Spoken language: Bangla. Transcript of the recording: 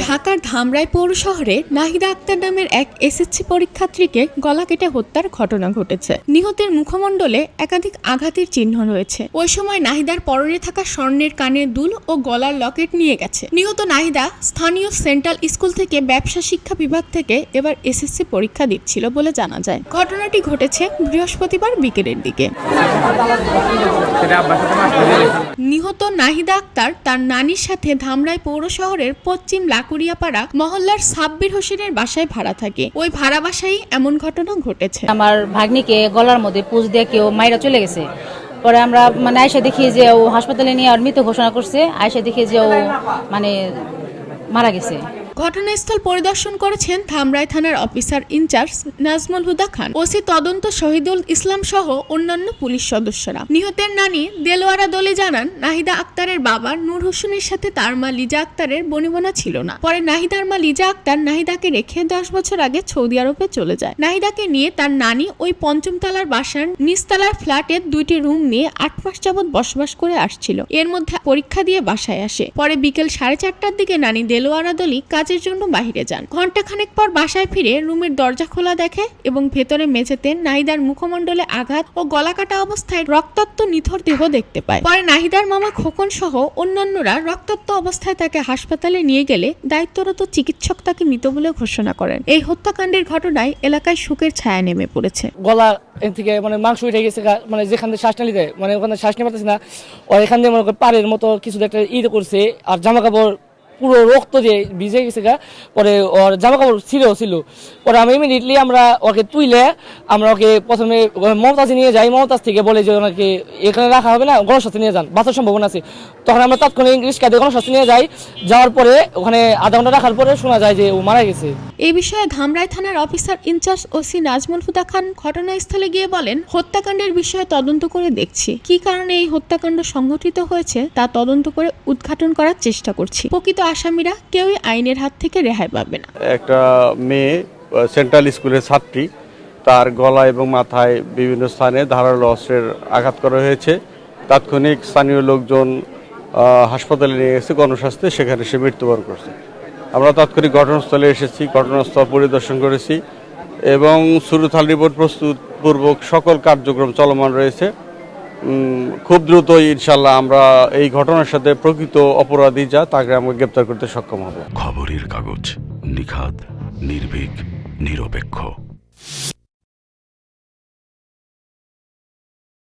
ঢাকার ধামরাই পৌর শহরে নাহিদা আক্তার নামের এক এসএসসি পরীক্ষার্থীকে গলা কেটে হত্যার ঘটনা ঘটেছে। নিহতের মুখমণ্ডলে একাধিক আঘাতের চিহ্ন রয়েছে। ওই সময় নাহিদার পরনে থাকা স্বর্ণের কানের দুল ও গলার লকেট নিয়ে গেছে। নিহত নাহিদা স্থানীয় সেন্ট্রাল স্কুল থেকে ব্যবসা শিক্ষা বিভাগ থেকে এবার এসএসসি পরীক্ষা দিচ্ছিল বলে জানা যায়। ঘটনাটি ঘটেছে বৃহস্পতিবার বিকেলের দিকে। নিহত নাহিদা আক্তার তার নানির সাথে ধামরাই পৌর শহরের পশ্চিম লাকুড়িয়াপাড়া মহল্লার সাব্বির হোসেনের বাসায় ভাড়া থাকে। ওই ভাড়া বাসায় এমন ঘটনা ঘটেছে। আমার ভাগ্নিকে গলার মধ্যে পুঁজ দিয়ে কেউ মাইরা চলে গেছে। পরে আমরা আয়সা দেখি যে ও হাসপাতালে নিয়ে আর মৃত ঘোষণা করছে। আয়সা দেখি যে ও মারা গেছে। ঘটনাস্থল পরিদর্শন করেছেন ধামরাই থানার অফিসার ইনচার্জ নাজমুল হুদা খান, ওসি তদন্ত শহীদুল ইসলাম সহ অন্যান্য পুলিশ সদস্যরা। নিহতের নানি দেলোয়ারা দলে জানান, নাহিদা আক্তারের বাবা নূর হোসেনের সাথে তার মা লিজা আক্তারের বনিবনা ছিল না। পরে নাহিদার মা লিজা আক্তার নাহিদাকে রেখে 10 বছর আগে সৌদি আরবে চলে যায়। নাহিদাকে নিয়ে তার নানি ওই পঞ্চম তলার বাসার নিচতলার ফ্ল্যাটের 2টি রুম নিয়ে 8 মাস যাবৎ বসবাস করে আসছিল। এর মধ্যে পরীক্ষা দিয়ে বাসায় আসে। পরে বিকেল 4:30টার দিকে নানি দেলোয়ারা দলি কাজের জন্য বাহিরে যান। ঘণ্টাখানেক পর বাসায় ফিরে রুমের দরজা খোলা দেখে এবং ভেতরে মেঝেতে নাহিদার মুখমণ্ডলে আঘাত ও গলা কাটা অবস্থায় রক্তাক্ত নিথর দেহ দেখতে পায়। পরে নাহিদার মামা খোকন সহ অন্যান্যরা রক্তাক্ত অবস্থায় তাকে হাসপাতালে নিয়ে গেলে দায়িত্বরত চিকিৎসক তাকে মৃত বলে ঘোষণা করেন। এই হত্যাকাণ্ডের ঘটনায় এলাকায় শোকের ছায়া নেমে পড়েছে। গলা থেকে মাংস উঠে গেছে, যেখান থেকে শ্বাস নিতে ওখানে শ্বাস নিতে পারতেছে না। আর এখান দিয়ে পাড়ের মতো কিছু একটা করছে। আর জামা কাপড় পুরো রক্ত দিয়ে ভিজে গেছে। পরে ওর জামা কাপড় ছিল। পরে আমি ইমিডিয়েটলি আমরা ওকে তুইলে আমরা ওকে প্রথমে মমতাজে নিয়ে যাই। মমতাজ থেকে বলে যে ওনাকে এখানে রাখা হবে না, গণস্বাস্থ্যে নিয়ে যান, বাঁচার সম্ভাবনা আছে। তখন আমরা তাৎক্ষণিক রিক্সা দিয়ে গণস্বাস্থ্যে নিয়ে যাই। যাওয়ার পরে ওখানে আধা ঘন্টা রাখার পরে শোনা যায় যে ও মারা গেছে। এই বিষয়ে ধামরাই থানার অফিসার ইনচার্জ ওসি নাজমুল হুদা খান ঘটনাস্থলে গিয়ে বলেন, হত্যাকাণ্ডের বিষয়ে তদন্ত করে দেখছি। কি কারণে এই হত্যাকাণ্ড সংঘটিত হয়েছে তা তদন্ত করে উদ্ঘাটন করার চেষ্টা করছি। প্রকৃত আসামিরা কেউই আইনের হাত থেকে রেহাই পাবে না। একটা মেয়ে সেন্ট্রাল স্কুলের ছাত্রী, তার গলা এবং মাথায় বিভিন্ন স্থানে ধারালো অস্ত্রের আঘাত করা হয়েছে। তাৎক্ষণিক স্থানীয় লোকজন হাসপাতালে নিয়ে গেছে গণস্বাস্থ্যে, সেখানে সে মৃত্যুবরণ করছে। আমরা তাৎক্ষণিক ঘটনাস্থলে এসেছি, ঘটনাস্থল পরিদর্শন করেছি এবং সুরুথাল রিপোর্ট প্রস্তুতপূর্বক সকল কার্যক্রম চলমান রয়েছে। খুব দ্রুতই ইনশাল্লাহ আমরা এই ঘটনার সাথে প্রকৃত অপরাধী তাকে আমরা গ্রেপ্তার করতে সক্ষম হব। খবরের কাগজ, নিখাত, নির্ভীক, নিরপেক্ষ।